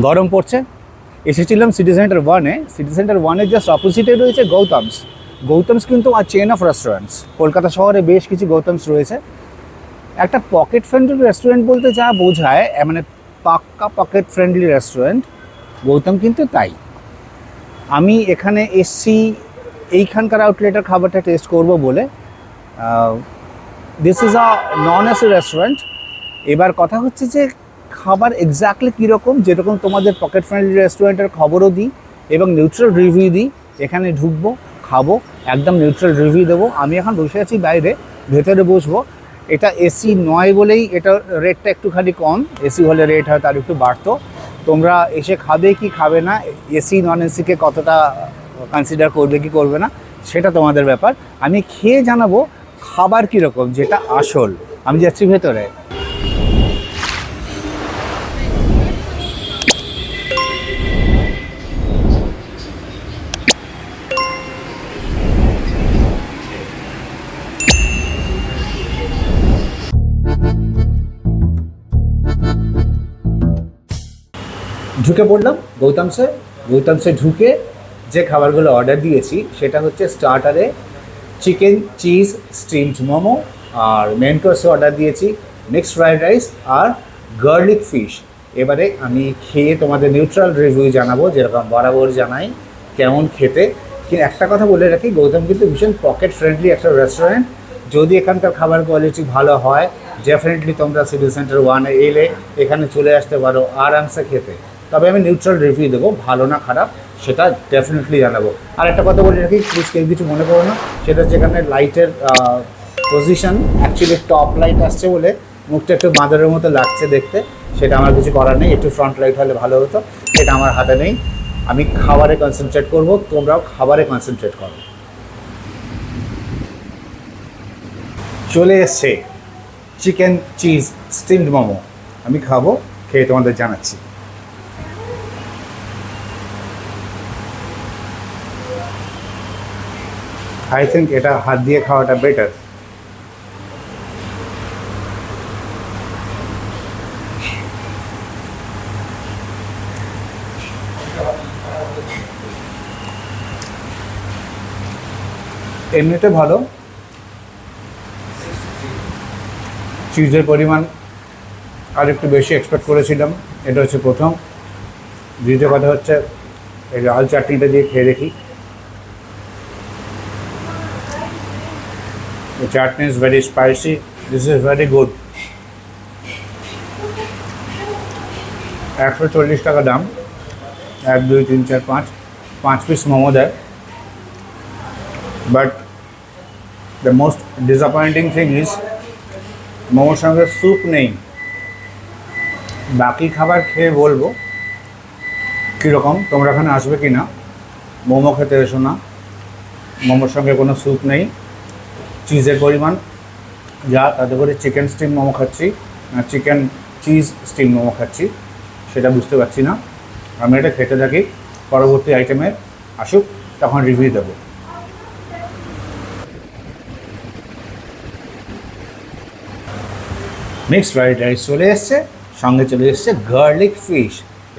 গরম পড়ছে, এসেছিলাম সিটি সেন্টার ওয়ানে। সিটি সেন্টার ওয়ানের জাস্ট অপোজিটে রয়েছে গৌতমস। গৌতমস কিন্তু আর চেন অফ রেস্টুরেন্টস, কলকাতা শহরে বেশ কিছু গৌতমস রয়েছে। একটা পকেট ফ্রেন্ডলি রেস্টুরেন্ট বলতে যা বোঝায়, মানে পাক্কা পকেট ফ্রেন্ডলি রেস্টুরেন্ট, গৌতম কিন্তু তাই। আমি এখানে এসছি এইখানকার আউটলেটের খাবারটা টেস্ট করব বলে। This is a non AC restaurant. এবার কথা হচ্ছে যে খাবার এক্স্যাক্টলি কীরকম, যেরকম তোমাদের পকেট ফ্রেন্ডলি রেস্টুরেন্টের খবরও দিই এবং নিউট্রাল রিভিউ দিই। এখানে ঢুকবো, খাবো, একদম নিউট্রাল রিভিউ দেবো। আমি এখন বসে আছি বাইরে, ভেতরে বসবো। এটা এসি নয় বলেই এটা রেটটা একটুখানি কম, এসি হলে রেট হয়তো আর একটু বাড়তো। তোমরা এসে খাবে কি খাবে না, এসি নন এসিকে কতটা কনসিডার করবে কি করবে না, সেটা তোমাদের ব্যাপার। আমি খেয়ে জানাবো খাবার কীরকম, যেটা আসল। আমি যাচ্ছি ভেতরে। ঢুকে পড়লাম গৌতমসে। গৌতমসে ঢুকে যে খাবারগুলো অর্ডার দিয়েছি সেটা হচ্ছে স্টার্টারে চিকেন চিজ স্টিমড মোমো, আর মেন কোর্সে অর্ডার দিয়েছি মিক্সড ফ্রাইড রাইস আর গার্লিক ফিশ। এবারে আমি খেয়ে তোমাদের নিউট্রাল রিভিউ জানাবো, যেরকম বরাবর জানাই কেমন খেতে। কিন্তু একটা কথা বলে রাখি, গৌতম কিন্তু ভীষণ পকেট ফ্রেন্ডলি একটা রেস্টুরেন্ট। যদি এখানকার খাবার কোয়ালিটি ভালো হয়, ডেফিনেটলি তোমরা সিটি সেন্টার ওয়ানে এলে এখানে চলে আসতে পারো আরামসে খেতে। তবে আমি নিউট্রাল রিভিউ দেবো, ভালো না খারাপ সেটা ডেফিনেটলি জানাবো। আর একটা কথা বলে রাখি, প্লিজ কেউ কিছু মনে করো না, সেটা যেখানে লাইটের পজিশন অ্যাকচুয়ালি টপ লাইট আসছে বলে মুখটা একটু বাঁদরের মতো লাগছে দেখতে, সেটা আমার কিছু করার নেই। একটু ফ্রন্ট লাইট হলে ভালো হতো, সেটা আমার হাতে নেই। আমি খাবারে কনসেন্ট্রেট করব, তোমরাও খাবারে কনসেন্ট্রেট করো। চলে এসছে চিকেন চিজ স্টিমড মোমো, আমি খাবো, খেয়ে তোমাদের জানাচ্ছি। আই থিঙ্ক এটা হাত দিয়ে খাওয়াটা বেটার। এমনিতে ভালো, চিজের পরিমাণ আর একটু বেশি এক্সপেক্ট করেছিলাম, এটা হচ্ছে প্রথম। দ্বিতীয় কথা হচ্ছে এই লাল চাটনিটা দিয়ে খেয়ে দেখি। The chutney is very spicy. This is very good. 140 টাকা দাম, 1 2 3 4 5 পিস মোমো দেয়। But the most disappointing thing is মোমোর সঙ্গে স্যুপ নেই। বাকি খাবার খেয়ে বলবো কীরকম, তোমরা এখানে আসবে কি না, মোমো খেতে এসো না, মোমোর সঙ্গে কোনো স্যুপ নেই। চিজের পরিমাণ যা, তাতে করে চিকেন স্টিম মোমো খাচ্ছি না চিকেন চিজ স্টিম মোমো খাচ্ছি সেটা বুঝতে পারছি না। আমি এটা খেতে থাকি, পরবর্তী আইটেমে আসুক তখন রিভিউ দেবো। মিক্সড ফ্রাইড রাইস চলে এসছে, সঙ্গে চলে এসছে গার্লিক ফিশ।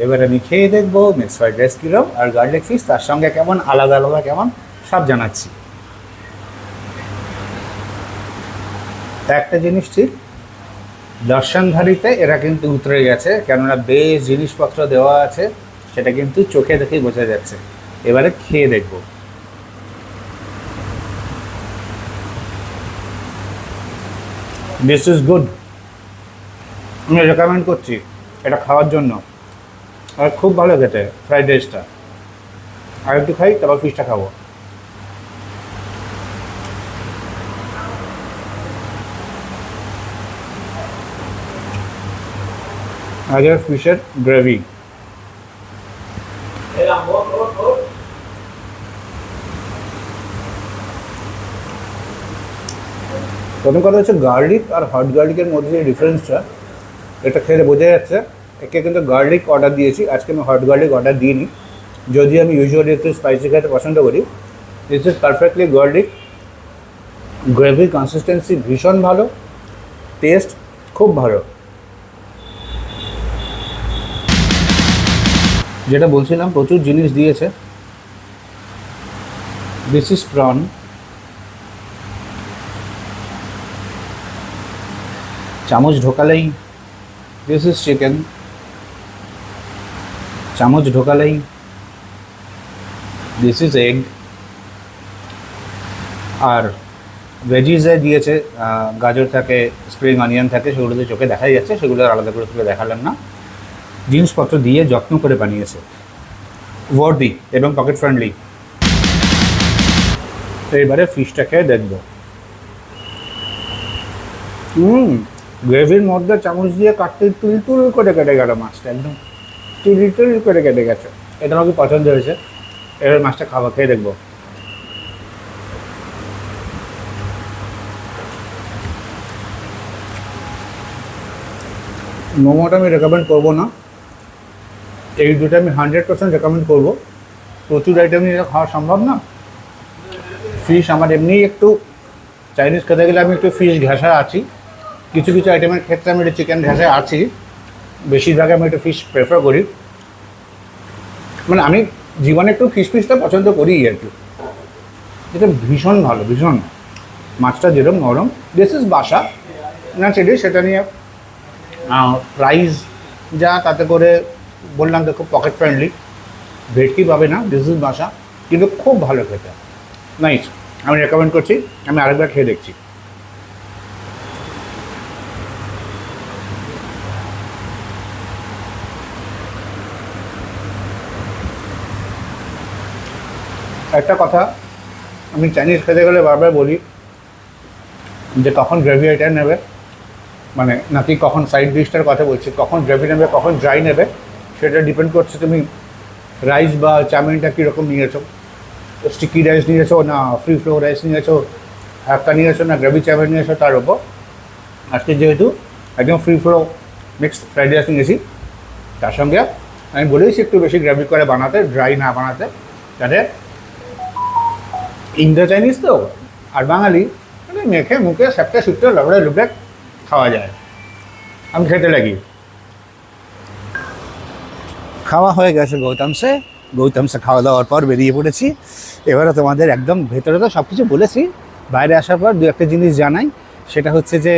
এবার আমি খেয়ে দেখবো মিক্সড ফ্রাইড রাইস কীরকম আর গার্লিক ফিশ তার সঙ্গে কেমন, আলাদা আলাদা কেমন, সব জানাচ্ছি। একটা জিনিস ঠিক, দর্শনধারীতে এরা কিন্তু উতরে গেছে, কেননা বেশ জিনিসপত্র দেওয়া আছে, সেটা কিন্তু চোখে দেখেই বোঝা যাচ্ছে। এবারে খেয়ে দেখব। দিস ইজ গুড, আমি রেকমেন্ড করছি এটা খাওয়ার জন্য। আর খুব ভালো খেতে ফ্রাইড রাইসটা। আর একটু খাই, তারপর ফিশটা খাবো। আগে ফিশের গ্রেভি, প্রথম কথা হচ্ছে গার্লিক আর হট গার্লিকের মধ্যে যে ডিফারেন্সটা, এটা খেলে বোঝা যাচ্ছে। একে কিন্তু গার্লিক অর্ডার দিয়েছি, আজকে আমি হট গার্লিক অর্ডার দিইনি, যদি আমি ইউজুয়ালি একটু স্পাইসি খেতে পছন্দ করি। This is perfectly garlic. গ্রেভির কনসিস্টেন্সি ভীষণ ভালো, টেস্ট খুব ভালো। যেটা বলছিলাম প্রচুর জিনিস দিয়েছে। দিস ইজ প্রন, চামচ ঢোকালেই দিস ইজ চিকেন, চামচ ঢোকালেই দিস ইজ এগ। আর ভেজিসে দিয়েছে গাজর থাকে, স্প্রিং অনিয়ন থাকে, সেগুলো তো চোখে দেখাই যাচ্ছে, সেগুলো আর আলাদা করে তুলে দেখালাম না। জিনিসপত্র দিয়ে যত্ন করে বানিয়েছে, ওয়ার্দি এবং পকেট ফ্রেন্ডলি। তো এবারে ফিশটা খেয়ে দেখবো। গ্রেভির মধ্যে চামচ দিয়ে কাটতে তুল তুল করে কেটে গেল মাছটা, একদম তুল তুল করে কেটে গেছে। এটা আমাকে পছন্দ হয়েছে। এবার মাছটা খাওয়া খেয়ে দেখবো। মোমোটা আমি রেকমেন্ড করবো না, এই দুটো আমি 100% রেকমেন্ড করবো। প্রচুর আইটেম নিয়ে খাওয়া সম্ভব না। ফিশ আমার এমনিই একটু, চাইনিজ খেতে গেলে আমি একটু ফিশ ঘেঁষা আছি, কিছু কিছু আইটেমের ক্ষেত্রে আমি একটু চিকেন ঘেঁষা আছি, বেশিরভাগ আমি একটু ফিশ প্রেফার করি। মানে আমি জীবনে একটু ফিশটা পছন্দ করি আর কি। এটা ভীষণ ভালো, ভীষণ। মাছটা যেরকম নরম, দিস ইজ বাসা না চিলি, সেটা নিয়ে প্রাইস যা তাতে করে বললাম তো খুব পকেট ফ্রেন্ডলি, ভেটকি পাবে না, দিস ইজ বাসা, কিন্তু খুব ভালো খেতে, নাইস। আমি রেকমেন্ড করছি, আমি আরেকবার খেয়ে দেখছি। একটা কথা আমি চাইনিজ খেতে গেলে বারবার বলি যে কখন গ্রেভি আইটেম নেবে, মানে নাকি কখন সাইড ডিশটার কথা বলছি, কখন গ্রেভি নেবে কখন ড্রাই নেবে, সেটা ডিপেন্ড করছে তুমি রাইস বা চাউমিনটা কীরকম নিয়েছো। স্টিকি রাইস নিয়েছো না ফ্রি ফ্লো রাইস নিয়েছো, হাক্কা নিয়েছো না গ্রেভি চাউমিন নিয়েছো, তার উপর। আজকে যেহেতু একদম free flow mixed fried rice নিয়েছি, তার সঙ্গে আমি বলেইছি একটু বেশি গ্রেভি করে বানাতে, ড্রাই না বানাতে, যাতে ইন্ডো চাইনিজ তো আর বাঙালি মানে মেখে মুখে সেপটে সুপটে লবড়ে লুবড়ে খাওয়া যায়। আমি খেতে লাগি। খাওয়া হয়ে গেছে গৌতমসে খাওয়া দাওয়ার পর বেরিয়ে পড়েছি। এবারে তোমাদের একদম ভেতরে তো সব কিছু বলেছি, বাইরে আসার পর দু একটা জিনিস জানাই। সেটা হচ্ছে যে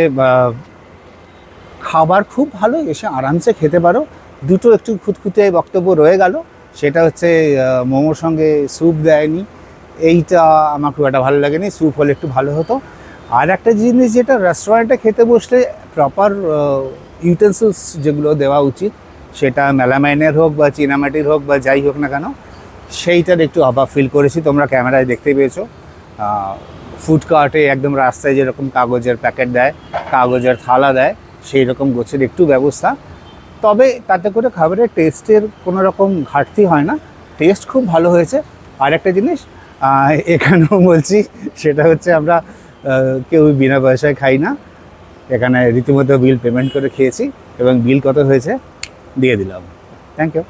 খাবার খুব ভালো, এসে আরামসে খেতে পারো। দুটো একটু খুঁতখুঁতে বক্তব্য রয়ে গেল, সেটা হচ্ছে মোমোর সঙ্গে স্যুপ দেয়নি, এইটা আমার খুব একটা ভালো লাগেনি, স্যুপ হলে একটু ভালো হতো। আর একটা জিনিস যেটা রেস্টুরেন্টে খেতে বসলে প্রপার ইউটেন্সিলস যেগুলো দেওয়া উচিত, সেটা মেলামাইনের হোক বা চীনামাটির হোক বা যাই হোক না কেন, সেইটার একটু অভাব ফিল করেছি। তোমরা ক্যামেরায় দেখতে পেয়েছো, ফুড কার্টে একদম রাস্তায় যেরকম কাগজের প্যাকেট দেয়, কাগজের থালা দেয়, সেই রকম গোছের একটু ব্যবস্থা। তবে তাতে করে খাবারের টেস্টের কোনো রকম ঘাটতি হয় না, টেস্ট খুব ভালো হয়েছে। আর একটা জিনিস এখানেও বলছি, সেটা হচ্ছে আমরা কেউ বিনা পয়সায় খাই না, এখানে রীতিমতো বিল পেমেন্ট করে খেয়েছি, এবং বিল কত হয়েছে দিয়ে দিলাম। Thank you.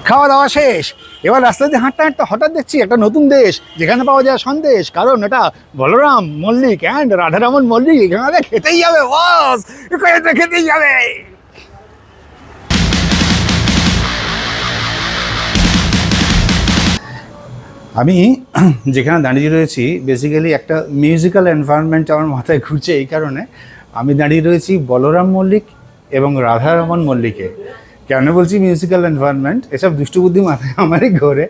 খাওয়া দাওয়া শেষ, এবার রাস্তা দিয়ে হাঁটতে হাঁটতে হঠাৎ দেখছি একটা নতুন দেশ, যেখানে পাওয়া যায় সন্দেশ, কারণ এটা বলরাম মল্লিক অ্যান্ড রাধারমন মল্লিক, এখানে খেতেই যাবে বস, খেতেই যাবে। আমি যেখানে দাঁড়িয়ে রয়েছি বেসিক্যালি একটা মিউজিক্যাল এনভায়রনমেন্ট আমার মাথায় ঘুরছে, এই কারণে আমি দাঁড়িয়ে রয়েছি বলরাম মল্লিক এবং রাধারমন মল্লিকে। কেন বলছি মিউজিক্যাল এনভায়রনমেন্ট, এসব দুষ্টুবুদ্ধি মাথায় আমারই ঘোরে।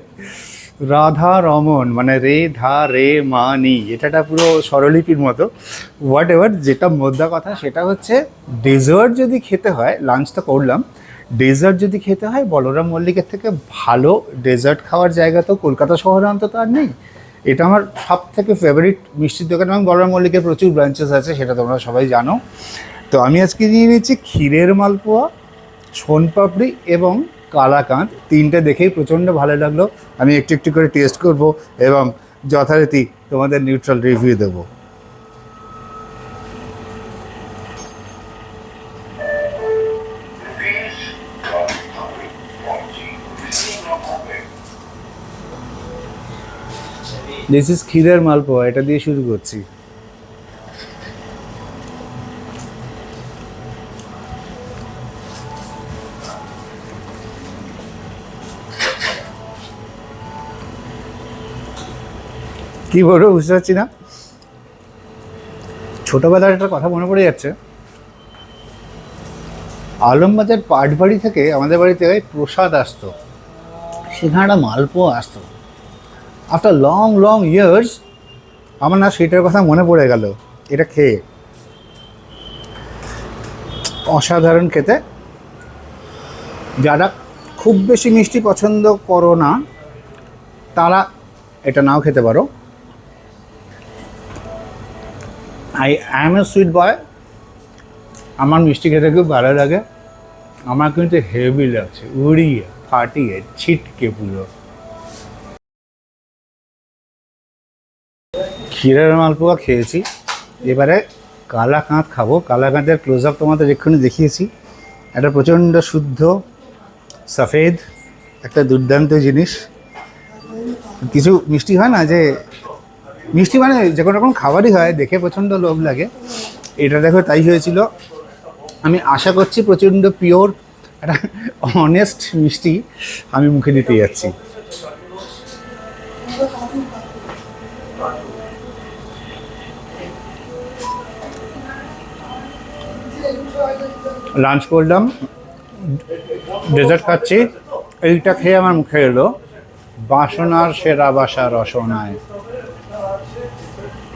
রাধা রমন মানে রে ধা রে মা নি, এটাটা পুরো স্বরলিপির মতো। হোয়াট এভার, যেটা মোদ্দা কথা সেটা হচ্ছে ডেজার্ট যদি খেতে হয়, লাঞ্চ তো করলাম, ডেজার্ট যদি খেতে হয় বলরাম মল্লিকের থেকে ভালো ডেজার্ট খাওয়ার জায়গা তো কলকাতা শহরে অন্তত আর নেই। এটা আমার সব থেকে ফেভারিট মিষ্টির দোকান, এবং বলরাম মল্লিকের প্রচুর ব্রাঞ্চেস আছে, সেটা তোমরা সবাই জানো। তো আমি আজকে নিয়ে নিচ্ছি ক্ষীরের মালপোয়া, সোনপাপড়ি এবং কালাকাঁদ। তিনটে দেখেই প্রচণ্ড ভালো লাগলো। আমি একটু একটু করে টেস্ট করব এবং যথারীতি তোমাদের নিউট্রাল রিভিউ দেবো। দিস ইজ ক্ষীরের মালপোয়া, এটা দিয়ে শুরু করছি। কী বলবো বুঝতে পারছি না। ছোটোবেলার একটা কথা মনে পড়ে যাচ্ছে, আলমবাজার পাটবাড়ি থেকে আমাদের বাড়িতে প্রসাদ আসতো, সেখানে একটা মালপোয়া আসতো। আফটার লং লং ইয়ার্স আমার না সেটার কথা মনে পড়ে গেল। এটা খেয়ে অসাধারণ খেতে। যারা খুব বেশি মিষ্টি পছন্দ করো না তারা এটা নাও খেতে পারো। আই অ্যাম এ সুইট বয়, আমার মিষ্টি খেতে খুব ভালো লাগে। আমার কিন্তু হেভি লাগছে, উড়িয়ে ফাটিয়ে ছিটকে পুরো। ক্ষীরের মালপোয়া খেয়েছি, এবারে কালাকাঁদ খাবো। কালাকাঁদের ক্লোজ আপ তোমাদের এক্ষুনি দেখিয়েছি। একটা প্রচণ্ড শুদ্ধ সফেদ একটা দুর্দান্ত জিনিস। কিছু মিষ্টি হয় না, যে মিষ্টি মানে যে কোনো রকম খাবারই হয় দেখে প্রচণ্ড লোভ লাগে। এটা দেখো তাই হয়েছিল। আমি আশা করছি প্রচণ্ড পিওর একটা অনেস্ট মিষ্টি আমি মুখে দিতে যাচ্ছি। লাঞ্চ করলাম, ডেজার্ট খাচ্ছি। এইটা খেয়ে আমার মুখে এলো বাসনার সেরা বাসা রসনায়।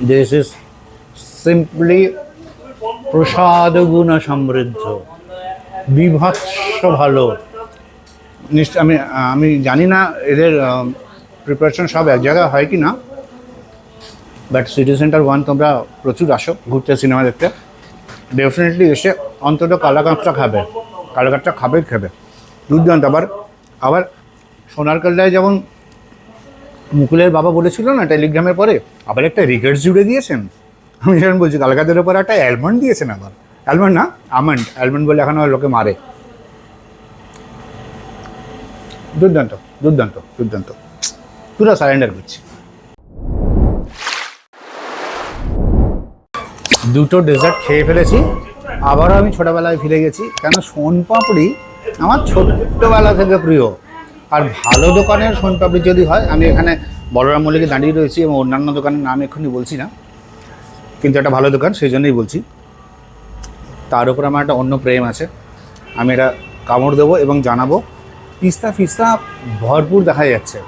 দিস ইজ সিম্পলি প্রসাদ গুণ সমৃদ্ধ, বিভৎস ভালো। আমি আমি জানি না এদের প্রিপারেশন সব এক জায়গায় হয় কি না, বাট সিটি সেন্টার 1 তোমরা প্রচুর আসো ঘুরতে, সিনেমা দেখতে। ডেফিনেটলি এসে অন্তত কালাকাঁদটা খাবে, কালাকাঁদটা খাবে দুর্দান্ত। আবার সোনার কাল্লায় যেমন মুকুলের বাবা বলেছিল না টেলিগ্রামের পরে, আবার একটা রিগার্ডস জুড়ে দিয়েছেন। আমি যেমন বলছি কালাকাঁদের ওপর একটা অ্যালমন্ড দিয়েছেন, আবার অ্যালমন্ড না অ্যালমন্ড বলে এখন লোকে মারে। দুর্দান্ত দুর্দান্ত দুর্দান্ত, পুরো সারেন্ডার করছি। দুটো ডেজার্ট খেয়ে ফেলেছি, আবারও আমি ছোটোবেলায় ফিরে গেছি। কেন সোনপাপড়ি আমার ছোট্টবেলা থেকে প্রিয়। আর ভালো দোকানের সোনপাপড়ি যদি হয়, আমি এখানে বলরাম মল্লিকে দাঁড়িয়ে রয়েছি এবং অন্যান্য দোকানের নাম এক্ষুনি বলছি না, কিন্তু একটা ভালো দোকান সেই জন্যই বলছি। তার উপর আমার একটা অন্য প্রেম আছে, আমি এটা কামড় দেবো এবং জানাবো। পিস্তা ফিস্তা ভরপুর দেখা যাচ্ছে,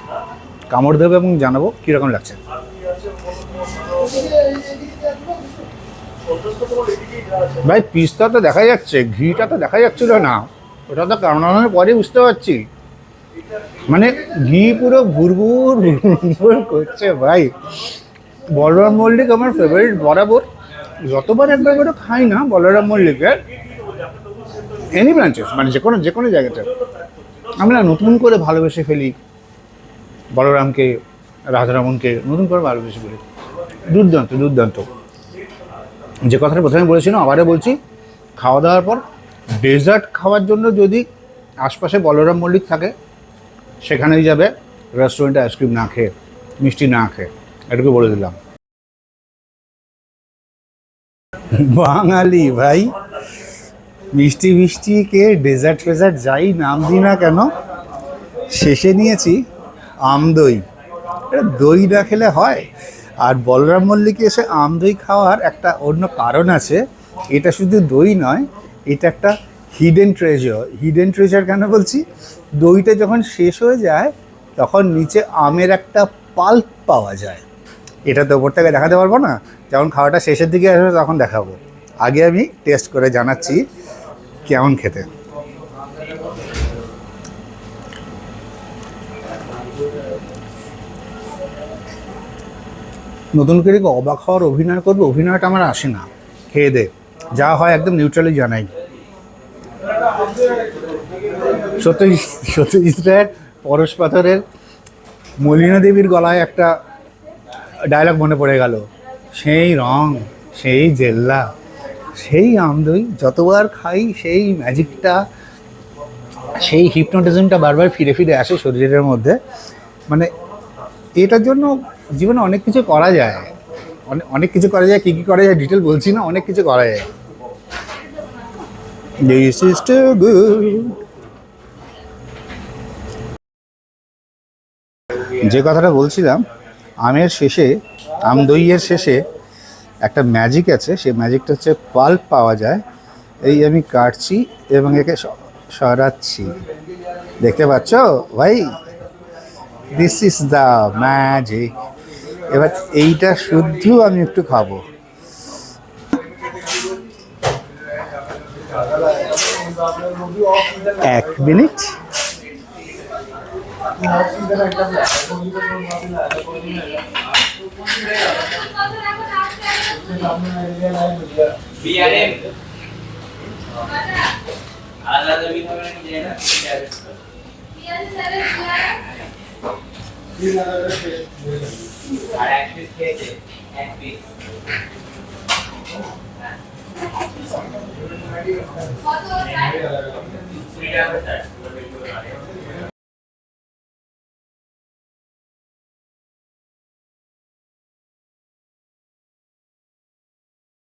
কামড় দেবো এবং জানাবো কীরকম লাগছে। ভাই পিস্তা তো দেখা যাচ্ছে, ঘিটা তো দেখা যাচ্ছিল না, ওটা তো কামড়ানোর পরে বুঝতে পারছি। মানে ঘি পুরো ভুরভুর ভুরভুর করছে ভাই। বলরাম মল্লিক আমার ফেভারিট বরাবর, যতবার একবার করে খাই না বলরাম মল্লিকের এনি ব্রাঞ্চেস, মানে যে কোনো জায়গাতে আমরা নতুন করে ভালোবেসে ফেলি বলরামকে, রাধারমণকে নতুন করে ভালোবেসে ফেলি। দুর্দান্ত দুর্দান্ত। যে কথাটা প্রথমে বলেছিলাম আবারও বলছি, খাওয়া দাওয়ার পর ডেজার্ট খাওয়ার জন্য যদি আশপাশে বলরাম মল্লিক থাকে সেখানেই যাবে, রেস্টুরেন্টে আইসক্রিম না খেয়ে, মিষ্টি না খেয়ে, এটুকু বলে দিলাম। বাঙালি ভাই, মিষ্টি মিষ্টি কে ডেজার্ট ফেজার্ট যাই নাম দিই না কেন, শেষে নিয়েছি আম দই। এটা দই না খেলে হয়? আর বলরাম মল্লিকে এসে আম দই খাওয়ার একটা অন্য কারণ আছে। এটা শুধু দই নয়, এটা একটা হিডেন ট্রেজার। হিডেন ট্রেজার কেন বলছি? দইটা যখন শেষ হয়ে যায় তখন নিচে আমের একটা পাল্প পাওয়া যায়। এটা তো ওপর থেকে দেখাতে পারবো না, যখন খাওয়াটা শেষের দিকে আসবে তখন দেখাবো। আগে আমি টেস্ট করে জানাচ্ছি কেমন খেতে। নতুন করে অবাক হওয়ার অভিনয় করবো, অভিনয়টা আমার আসে না। খেয়ে দে যা হয় একদম নিউট্রালি জানাই। সত্যজিৎ রায়ের পরশ পাথরের মলিনা দেবীর গলায় একটা ডায়লগ মনে পড়ে গেল, সেই রং, সেই জেল্লা, সেই আমদই, যতবার খাই সেই ম্যাজিকটা, সেই হিপনোটিজমটা বারবার ফিরে ফিরে আসে শরীরের মধ্যে। মানে এটার জন্য জীবনে অনেক কিছু করা যায়, অনেক কিছু করা যায়। কী কী করা যায় ডিটেল বলছি না, অনেক কিছু করা যায়। This is too good. যে কথাটা বলছিলাম, আমের শেষে, আম দইয়ের শেষে একটা ম্যাজিক আছে, সেই ম্যাজিকটা হচ্ছে পাল্প পাওয়া যায়। এই আমি কাটছি এবং একে সরাচ্ছি, দেখতে পাচ্ছ ভাই? This is the magic. এবার এইটা শুদ্ধ আমি একটু খাবো। এক মিনিট। কত